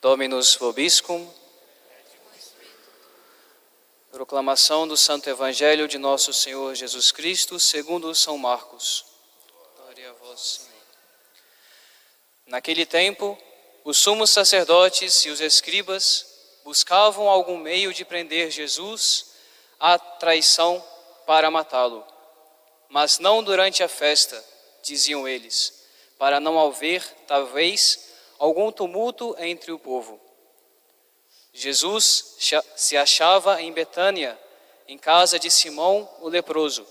Dominus vobiscum. Proclamação do Santo Evangelho de Nosso Senhor Jesus Cristo, segundo São Marcos. Glória a vós, Senhor. Naquele tempo, os sumos sacerdotes e os escribas buscavam algum meio de prender Jesus à traição para matá-lo. Mas não durante a festa, diziam eles, para não haver, talvez, algum tumulto entre o povo. Jesus se achava em Betânia, em casa de Simão, o leproso.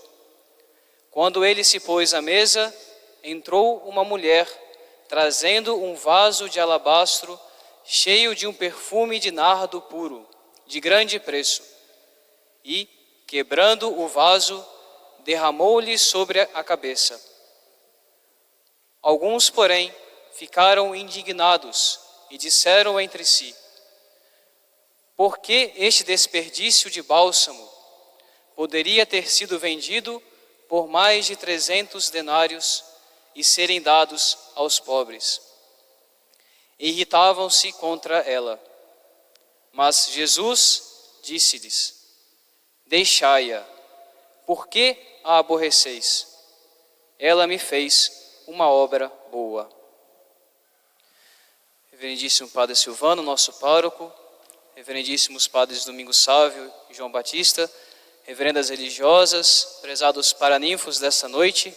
Quando ele se pôs à mesa, entrou uma mulher, trazendo um vaso de alabastro, cheio de um perfume de nardo puro, de grande preço. E, quebrando o vaso, derramou-lhe sobre a cabeça. Alguns, porém, ficaram indignados e disseram entre si: por que este desperdício de bálsamo? Poderia ter sido vendido por mais de 300 denários e serem dados aos pobres. Irritavam-se contra ela. Mas Jesus disse-lhes: deixai-a, por que a aborreceis? Ela me fez uma obra boa. Reverendíssimo Padre Silvano, nosso pároco, reverendíssimos Padres Domingos Sávio e João Batista, reverendas religiosas, prezados paraninfos desta noite,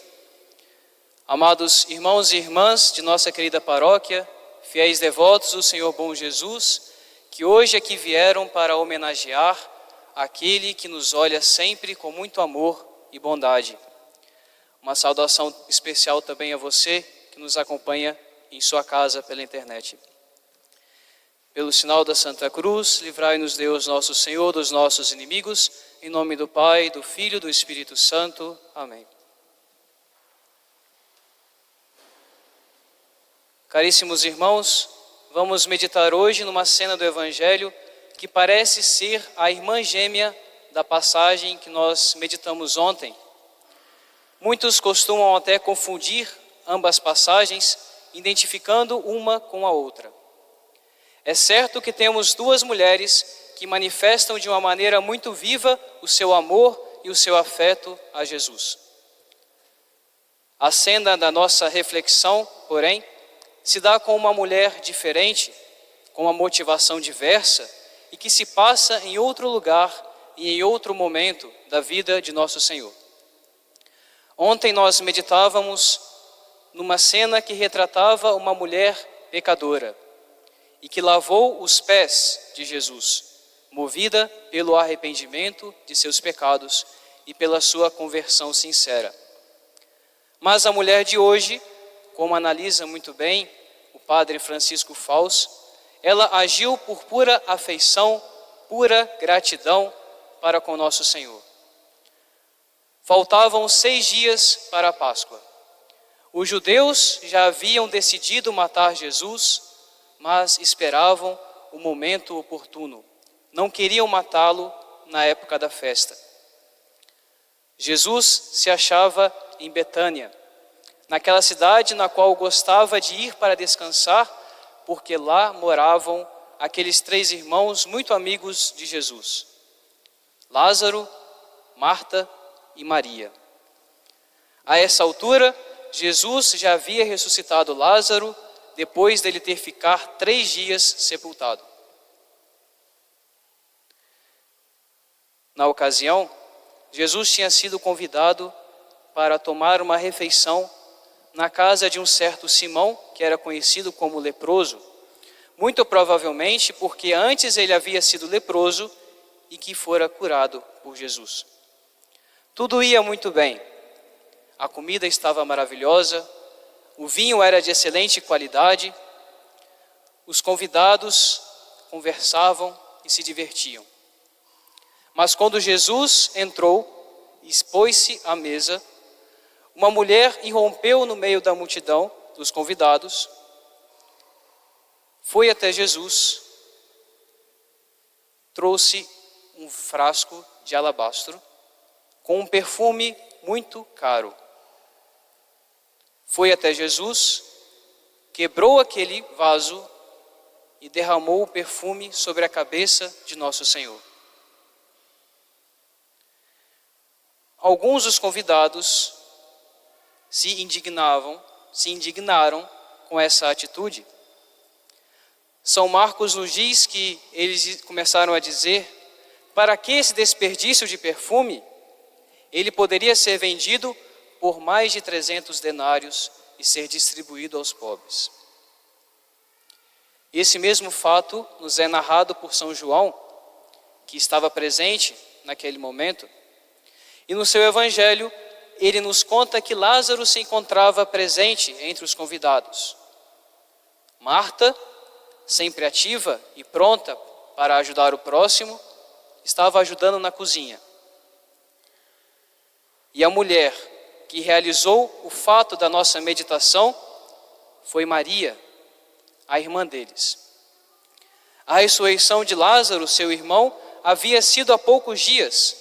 amados irmãos e irmãs de nossa querida paróquia, fiéis devotos do Senhor Bom Jesus, que hoje aqui vieram para homenagear aquele que nos olha sempre com muito amor e bondade. Uma saudação especial também a você que nos acompanha em sua casa pela internet. Pelo sinal da Santa Cruz, livrai-nos Deus nosso Senhor dos nossos inimigos, em nome do Pai, do Filho e do Espírito Santo. Amém. Caríssimos irmãos, vamos meditar hoje numa cena do Evangelho que parece ser a irmã gêmea da passagem que nós meditamos ontem. Muitos costumam até confundir ambas passagens, identificando uma com a outra. É certo que temos duas mulheres que manifestam de uma maneira muito viva o seu amor e o seu afeto a Jesus. A cena da nossa reflexão, porém, se dá com uma mulher diferente, com uma motivação diversa e que se passa em outro lugar e em outro momento da vida de nosso Senhor. Ontem nós meditávamos numa cena que retratava uma mulher pecadora e que lavou os pés de Jesus, movida pelo arrependimento de seus pecados e pela sua conversão sincera. Mas a mulher de hoje, como analisa muito bem o padre Francisco Fausto, ela agiu por pura afeição, pura gratidão para com nosso Senhor. Faltavam 6 dias para a Páscoa. Os judeus já haviam decidido matar Jesus, mas esperavam o momento oportuno. Não queriam matá-lo na época da festa. Jesus se achava em Betânia, naquela cidade na qual gostava de ir para descansar, porque lá moravam aqueles 3 irmãos muito amigos de Jesus: Lázaro, Marta e Maria. A essa altura, Jesus já havia ressuscitado Lázaro, depois dele ter ficado 3 dias sepultado. Na ocasião, Jesus tinha sido convidado para tomar uma refeição na casa de um certo Simão, que era conhecido como leproso, muito provavelmente porque antes ele havia sido leproso e que fora curado por Jesus. Tudo ia muito bem. A comida estava maravilhosa, o vinho era de excelente qualidade, os convidados conversavam e se divertiam. Mas quando Jesus entrou e expôs-se à mesa, uma mulher irrompeu no meio da multidão dos convidados, foi até Jesus, trouxe um frasco de alabastro com um perfume muito caro. Foi até Jesus, quebrou aquele vaso e derramou o perfume sobre a cabeça de nosso Senhor. Alguns dos convidados se indignaram com essa atitude. São Marcos nos diz que eles começaram a dizer: para que esse desperdício de perfume? Ele poderia ser vendido por mais de 300 denários e ser distribuído aos pobres. Esse mesmo fato nos é narrado por São João, que estava presente naquele momento, e no seu evangelho ele nos conta que Lázaro se encontrava presente entre os convidados. Marta, sempre ativa e pronta para ajudar o próximo, estava ajudando na cozinha. E a mulher que realizou o fato da nossa meditação foi Maria, a irmã deles. A ressurreição de Lázaro, seu irmão, havia sido há poucos dias,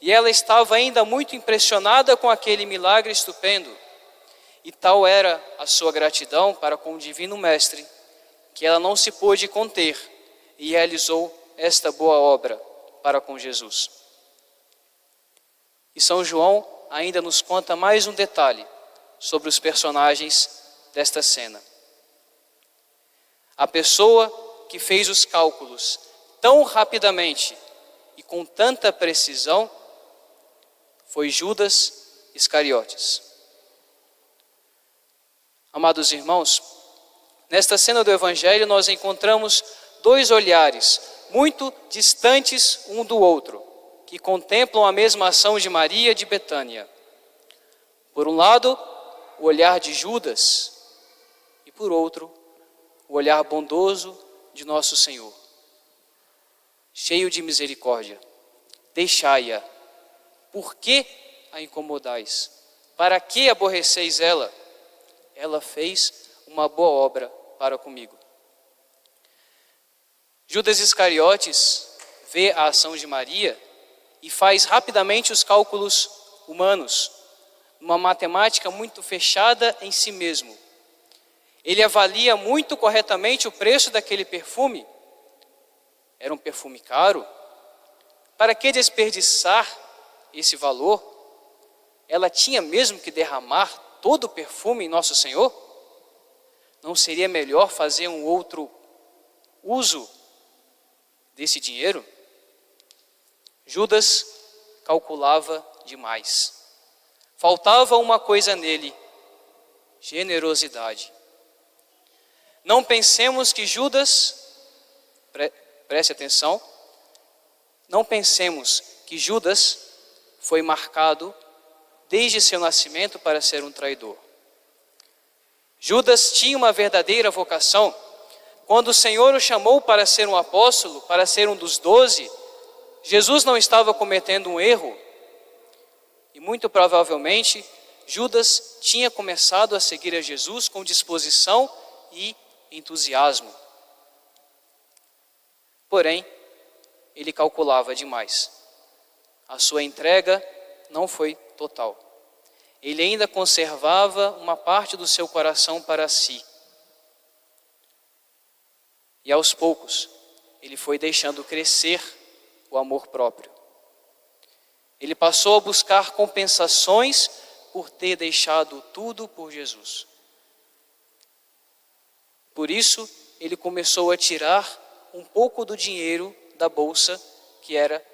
e ela estava ainda muito impressionada com aquele milagre estupendo. E tal era a sua gratidão para com o Divino Mestre, que ela não se pôde conter e realizou esta boa obra para com Jesus. E São João ainda nos conta mais um detalhe sobre os personagens desta cena. A pessoa que fez os cálculos tão rapidamente e com tanta precisão foi Judas Iscariotes. Amados irmãos, nesta cena do Evangelho nós encontramos dois olhares muito distantes um do outro, que contemplam a mesma ação de Maria de Betânia. Por um lado, o olhar de Judas, e por outro, o olhar bondoso de nosso Senhor. Cheio de misericórdia, deixai-a. Por que a incomodais? Para que aborreceis ela? Ela fez uma boa obra para comigo. Judas Iscariotes vê a ação de Maria e faz rapidamente os cálculos humanos, uma matemática muito fechada em si mesmo. Ele avalia muito corretamente o preço daquele perfume. Era um perfume caro. Para que desperdiçar esse valor? Ela tinha mesmo que derramar todo o perfume em Nosso Senhor? Não seria melhor fazer um outro uso desse dinheiro? Judas calculava demais. Faltava uma coisa nele: generosidade. Não pensemos que Judas, preste atenção, não pensemos que Judas foi marcado desde seu nascimento para ser um traidor. Judas tinha uma verdadeira vocação. Quando o Senhor o chamou para ser um apóstolo, para ser um dos 12, Jesus não estava cometendo um erro. E muito provavelmente, Judas tinha começado a seguir a Jesus com disposição e entusiasmo. Porém, ele calculava demais. A sua entrega não foi total. Ele ainda conservava uma parte do seu coração para si. E aos poucos, ele foi deixando crescer o amor próprio. Ele passou a buscar compensações por ter deixado tudo por Jesus. Por isso, ele começou a tirar um pouco do dinheiro da bolsa que era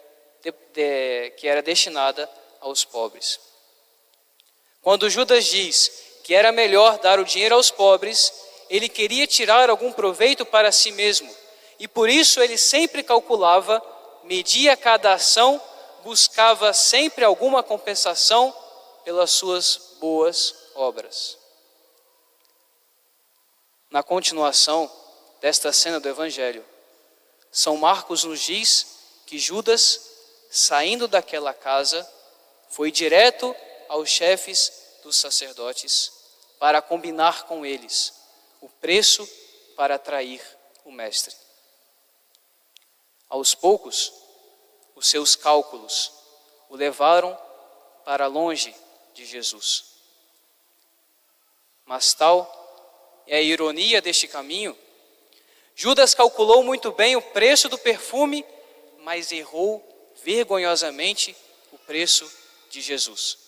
destinada aos pobres. Quando Judas diz que era melhor dar o dinheiro aos pobres, ele queria tirar algum proveito para si mesmo. E por isso ele sempre calculava, media cada ação, buscava sempre alguma compensação pelas suas boas obras. Na continuação desta cena do Evangelho, São Marcos nos diz que Judas, saindo daquela casa, foi direto aos chefes dos sacerdotes para combinar com eles o preço para atrair o mestre. Aos poucos, os seus cálculos o levaram para longe de Jesus. Mas tal é a ironia deste caminho. Judas calculou muito bem o preço do perfume, mas errou vergonhosamente o preço de Jesus.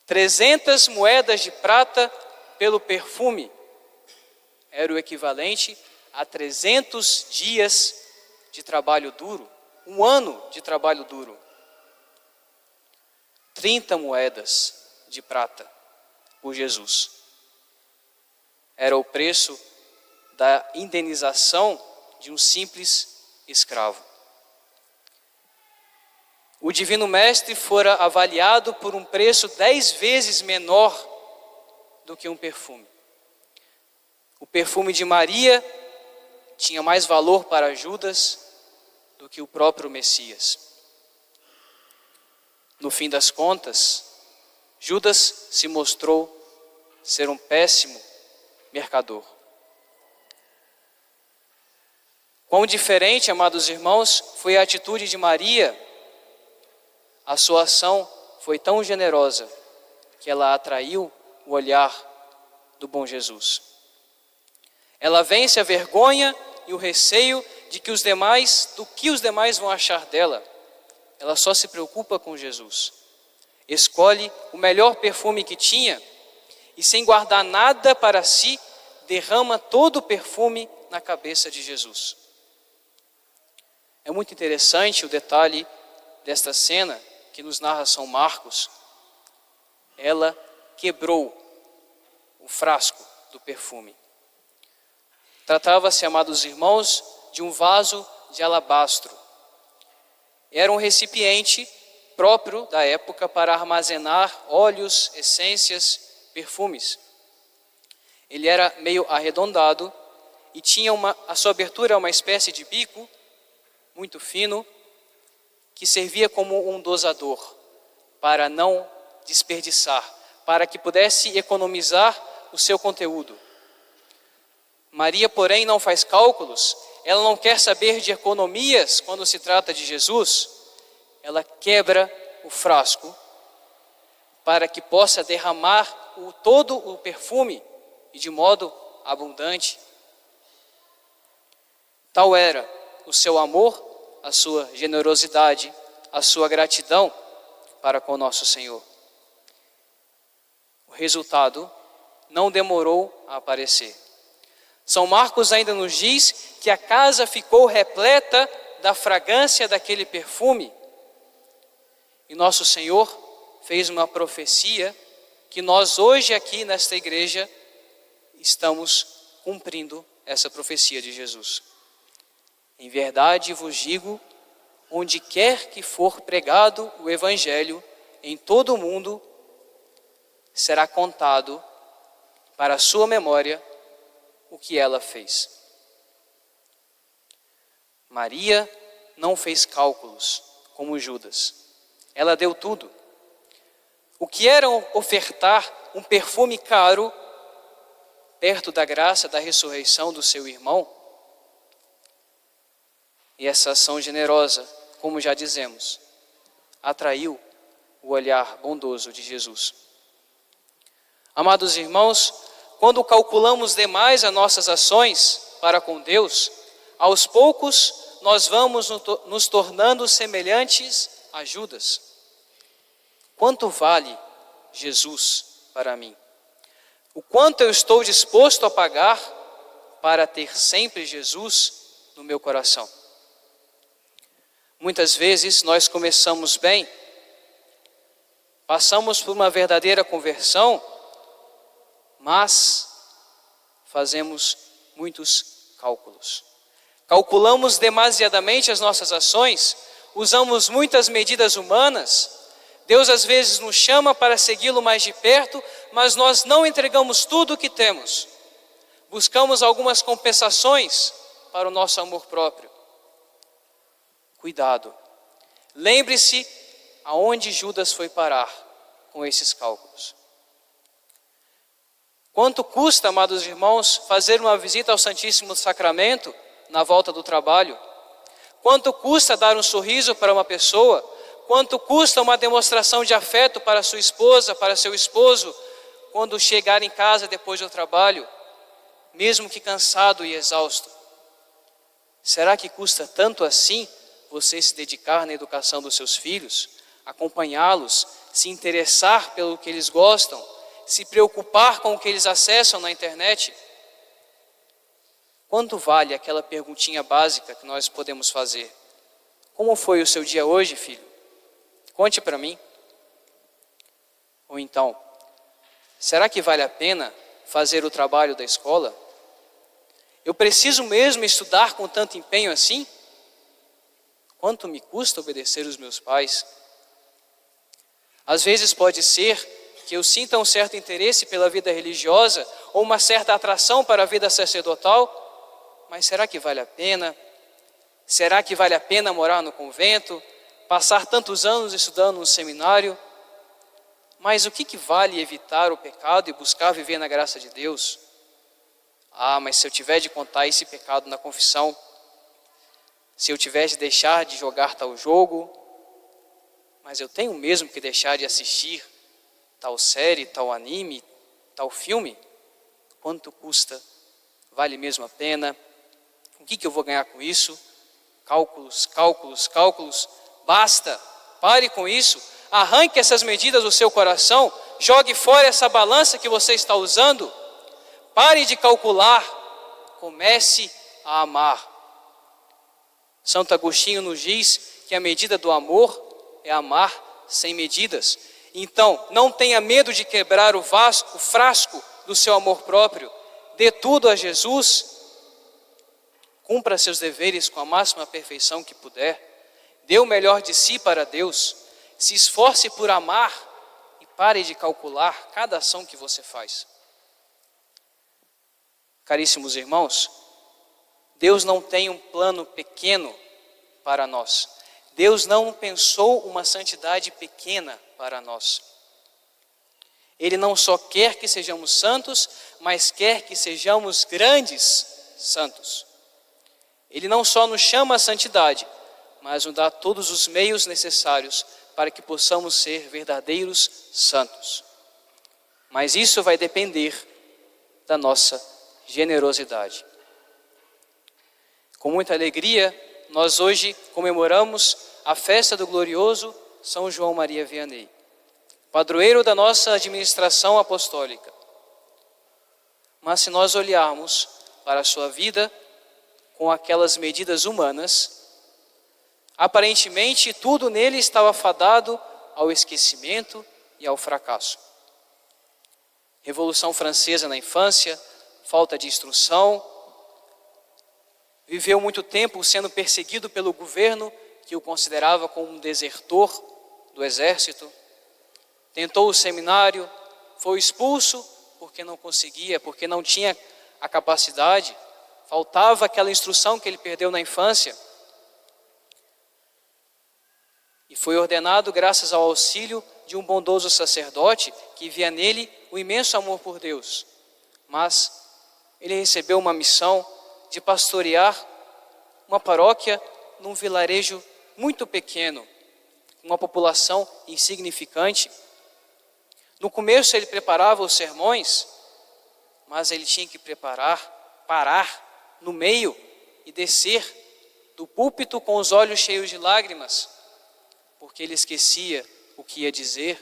300 moedas de prata pelo perfume era o equivalente a 300 dias de trabalho duro, um ano de trabalho duro. 30 moedas de prata por Jesus. Era o preço da indenização de um simples escravo. O Divino Mestre fora avaliado por um preço 10 vezes menor do que um perfume. O perfume de Maria tinha mais valor para Judas do que o próprio Messias. No fim das contas, Judas se mostrou ser um péssimo mercador. Quão diferente, amados irmãos, foi a atitude de Maria. A sua ação foi tão generosa que ela atraiu o olhar do bom Jesus. Ela vence a vergonha e o receio do que os demais vão achar dela. Ela só se preocupa com Jesus. Escolhe o melhor perfume que tinha e, sem guardar nada para si, derrama todo o perfume na cabeça de Jesus. É muito interessante o detalhe desta cena que nos narra São Marcos. Ela quebrou o frasco do perfume. Tratava-se, amados irmãos, de um vaso de alabastro. Era um recipiente próprio da época para armazenar óleos, essências, perfumes. Ele era meio arredondado e tinha a sua abertura uma espécie de bico muito fino que servia como um dosador para não desperdiçar, para que pudesse economizar o seu conteúdo. Maria, porém, não faz cálculos, ela não quer saber de economias quando se trata de Jesus. Ela quebra o frasco para que possa derramar todo o perfume e de modo abundante. Tal era o seu amor, a sua generosidade, a sua gratidão para com nosso Senhor. O resultado não demorou a aparecer. São Marcos ainda nos diz que a casa ficou repleta da fragrância daquele perfume. E nosso Senhor fez uma profecia que nós hoje aqui nesta igreja estamos cumprindo essa profecia de Jesus. Em verdade vos digo, onde quer que for pregado o Evangelho em todo o mundo, será contado para a sua memória o que ela fez. Maria não fez cálculos como Judas. Ela deu tudo. O que era ofertar um perfume caro perto da graça da ressurreição do seu irmão? E essa ação generosa, como já dizemos, atraiu o olhar bondoso de Jesus. Amados irmãos, quando calculamos demais as nossas ações para com Deus, aos poucos nós vamos nos tornando semelhantes a Judas. Quanto vale Jesus para mim? O quanto eu estou disposto a pagar para ter sempre Jesus no meu coração? Muitas vezes nós começamos bem, passamos por uma verdadeira conversão, mas fazemos muitos cálculos. Calculamos demasiadamente as nossas ações, usamos muitas medidas humanas. Deus às vezes nos chama para segui-lo mais de perto, mas nós não entregamos tudo o que temos. Buscamos algumas compensações para o nosso amor próprio. Cuidado. Lembre-se aonde Judas foi parar com esses cálculos. Quanto custa, amados irmãos, fazer uma visita ao Santíssimo Sacramento na volta do trabalho? Quanto custa dar um sorriso para uma pessoa? Quanto custa uma demonstração de afeto para sua esposa, para seu esposo, quando chegar em casa depois do trabalho, mesmo que cansado e exausto? Será que custa tanto assim você se dedicar na educação dos seus filhos, acompanhá-los, se interessar pelo que eles gostam, se preocupar com o que eles acessam na internet? Quanto vale aquela perguntinha básica que nós podemos fazer? Como foi o seu dia hoje, filho? Conte para mim. Ou então, será que vale a pena fazer o trabalho da escola? Eu preciso mesmo estudar com tanto empenho assim? Quanto me custa obedecer os meus pais? Às vezes pode ser que eu sinta um certo interesse pela vida religiosa ou uma certa atração para a vida sacerdotal, mas será que vale a pena? Será que vale a pena morar no convento, passar tantos anos estudando no seminário? Mas o que vale evitar o pecado e buscar viver na graça de Deus? Mas se eu tiver de contar esse pecado na confissão, se eu tiver de deixar de jogar tal jogo, mas eu tenho mesmo que deixar de assistir tal série, tal anime, tal filme? Quanto custa? Vale mesmo a pena? O que eu vou ganhar com isso? Cálculos, cálculos, cálculos. Basta, pare com isso. Arranque essas medidas do seu coração. Jogue fora essa balança que você está usando. Pare de calcular. Comece a amar. Santo Agostinho nos diz que a medida do amor é amar sem medidas. Então, não tenha medo de quebrar o frasco do seu amor próprio. Dê tudo a Jesus. Cumpra seus deveres com a máxima perfeição que puder. Dê o melhor de si para Deus. Se esforce por amar e pare de calcular cada ação que você faz. Caríssimos irmãos, Deus não tem um plano pequeno para nós. Deus não pensou uma santidade pequena para nós. Ele não só quer que sejamos santos, mas quer que sejamos grandes santos. Ele não só nos chama à santidade, mas nos dá todos os meios necessários para que possamos ser verdadeiros santos. Mas isso vai depender da nossa generosidade. Com muita alegria, nós hoje comemoramos a festa do glorioso São João Maria Vianney, padroeiro da nossa administração apostólica. Mas se nós olharmos para a sua vida com aquelas medidas humanas, aparentemente tudo nele estava fadado ao esquecimento e ao fracasso. Revolução Francesa na infância, falta de instrução, viveu muito tempo sendo perseguido pelo governo, que o considerava como um desertor do exército. Tentou o seminário, foi expulso porque não conseguia, porque não tinha a capacidade, faltava aquela instrução que ele perdeu na infância. E foi ordenado graças ao auxílio de um bondoso sacerdote que via nele o imenso amor por Deus. Mas ele recebeu uma missão de pastorear uma paróquia num vilarejo muito pequeno, uma população insignificante. No começo ele preparava os sermões, mas ele tinha que parar no meio e descer do púlpito com os olhos cheios de lágrimas, porque ele esquecia o que ia dizer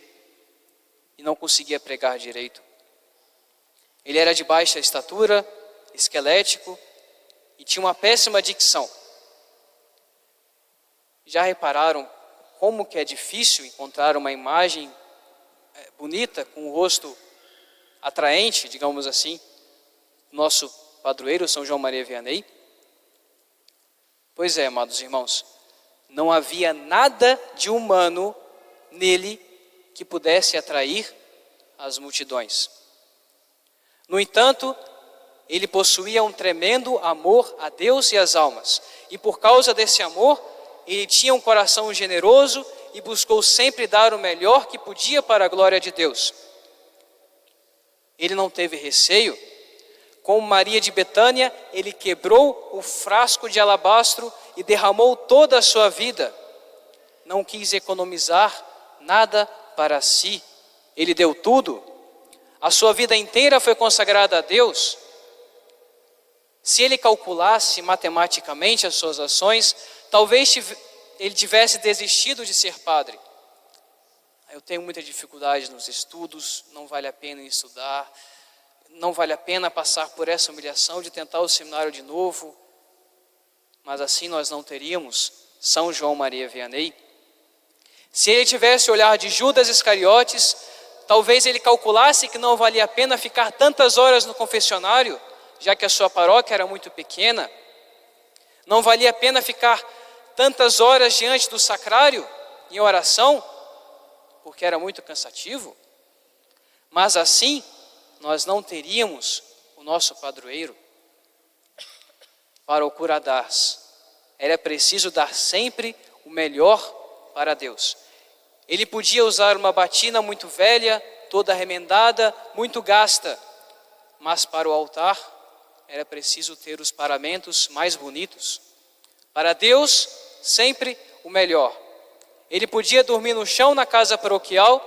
e não conseguia pregar direito. Ele era de baixa estatura, esquelético e tinha uma péssima dicção. Já repararam como que é difícil encontrar uma imagem bonita, com o rosto atraente, digamos assim, nosso padroeiro São João Maria Vianney? Pois é, amados irmãos, não havia nada de humano nele que pudesse atrair as multidões. No entanto, ele possuía um tremendo amor a Deus e às almas, e por causa desse amor, ele tinha um coração generoso e buscou sempre dar o melhor que podia para a glória de Deus. Ele não teve receio. Como Maria de Betânia, ele quebrou o frasco de alabastro e derramou toda a sua vida. Não quis economizar nada para si. Ele deu tudo. A sua vida inteira foi consagrada a Deus. Se ele calculasse matematicamente as suas ações, talvez ele tivesse desistido de ser padre. Eu tenho muita dificuldade nos estudos, não vale a pena estudar, não vale a pena passar por essa humilhação de tentar o seminário de novo. Mas assim nós não teríamos São João Maria Vianney. Se ele tivesse o olhar de Judas Iscariotes, talvez ele calculasse que não valia a pena ficar tantas horas no confessionário, já que a sua paróquia era muito pequena. Não valia a pena ficar tantas horas diante do sacrário em oração, porque era muito cansativo. Mas assim, nós não teríamos o nosso padroeiro. Para o cura das, era preciso dar sempre o melhor para Deus. Ele podia usar uma batina muito velha, toda remendada, muito gasta, mas para o altar era preciso ter os paramentos mais bonitos. Para Deus, sempre o melhor. Ele podia dormir no chão na casa paroquial,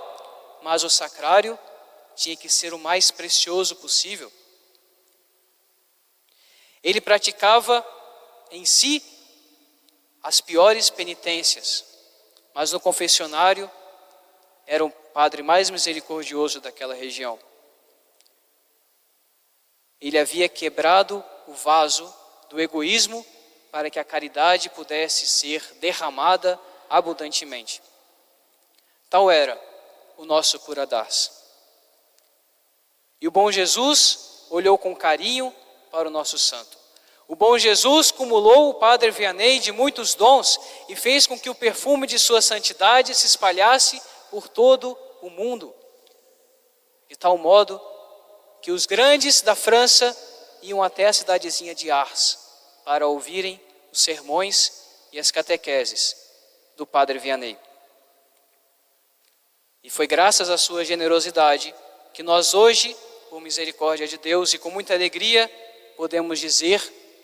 mas o sacrário tinha que ser o mais precioso possível. Ele praticava em si as piores penitências, mas no confessionário era o padre mais misericordioso daquela região. Ele havia quebrado o vaso do egoísmo para que a caridade pudesse ser derramada abundantemente. Tal era o nosso cura das. E o bom Jesus olhou com carinho para o nosso santo. O bom Jesus cumulou o padre Vianney de muitos dons e fez com que o perfume de sua santidade se espalhasse por todo o mundo. De tal modo que os grandes da França iam até a cidadezinha de Ars para ouvirem os sermões e as catequeses do padre Vianney. E foi graças à sua generosidade que nós hoje, por misericórdia de Deus e com muita alegria, podemos dizer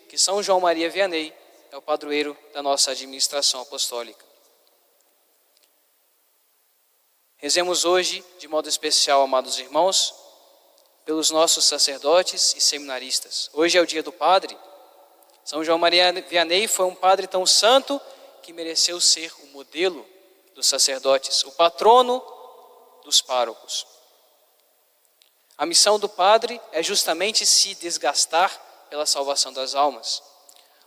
que São João Maria Vianney é o padroeiro da nossa administração apostólica. Rezemos hoje, de modo especial, amados irmãos, pelos nossos sacerdotes e seminaristas. Hoje é o dia do padre. São João Maria Vianney foi um padre tão santo que mereceu ser o modelo dos sacerdotes, o patrono dos párocos. A missão do padre é justamente se desgastar pela salvação das almas.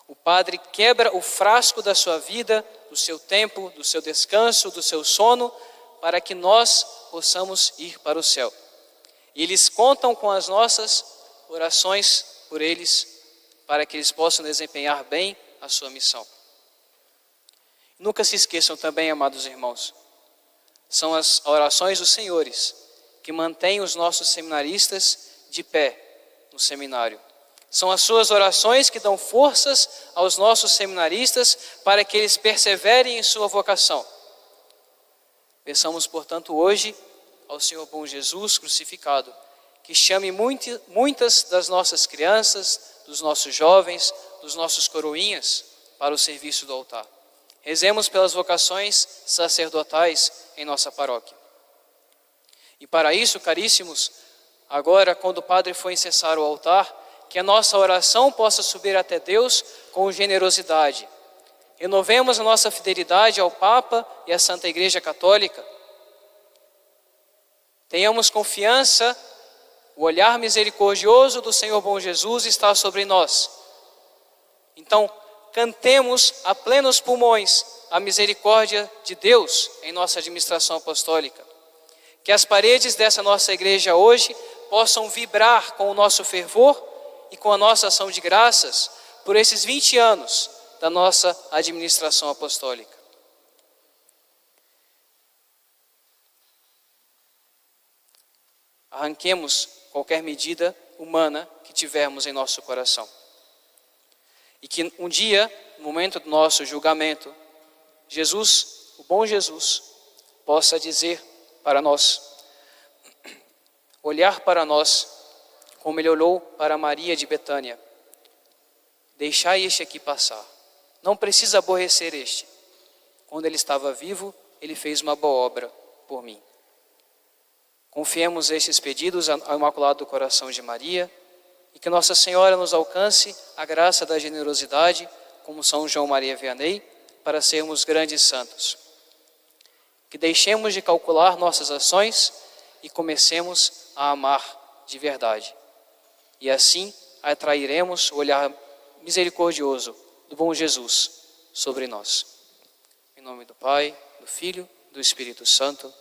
O padre quebra o frasco da sua vida, do seu tempo, do seu descanso, do seu sono, para que nós possamos ir para o céu. E eles contam com as nossas orações por eles, para que eles possam desempenhar bem a sua missão. Nunca se esqueçam também, amados irmãos, são as orações dos senhores que mantêm os nossos seminaristas de pé no seminário. São as suas orações que dão forças aos nossos seminaristas para que eles perseverem em sua vocação. Peçamos, portanto, hoje ao Senhor bom Jesus crucificado, que chame muitas das nossas crianças, dos nossos jovens, dos nossos coroinhas para o serviço do altar. Rezemos pelas vocações sacerdotais em nossa paróquia. E para isso, caríssimos, agora quando o padre for incensar o altar, que a nossa oração possa subir até Deus com generosidade. Renovemos a nossa fidelidade ao Papa e à Santa Igreja Católica. Tenhamos confiança, o olhar misericordioso do Senhor bom Jesus está sobre nós. Então, cantemos a plenos pulmões a misericórdia de Deus em nossa administração apostólica. Que as paredes dessa nossa igreja hoje possam vibrar com o nosso fervor e com a nossa ação de graças por esses 20 anos da nossa administração apostólica. Arranquemos qualquer medida humana que tivermos em nosso coração. E que um dia, no momento do nosso julgamento, Jesus, o bom Jesus, possa dizer para nós, olhar para nós, como ele olhou para Maria de Betânia: deixai este aqui passar, não precisa aborrecer este. Quando ele estava vivo, ele fez uma boa obra por mim. Confiemos estes pedidos ao Imaculado Coração de Maria e que Nossa Senhora nos alcance a graça da generosidade, como São João Maria Vianney, para sermos grandes santos. Que deixemos de calcular nossas ações e comecemos a amar de verdade. E assim atrairemos o olhar misericordioso do bom Jesus sobre nós. Em nome do Pai, do Filho, do Espírito Santo.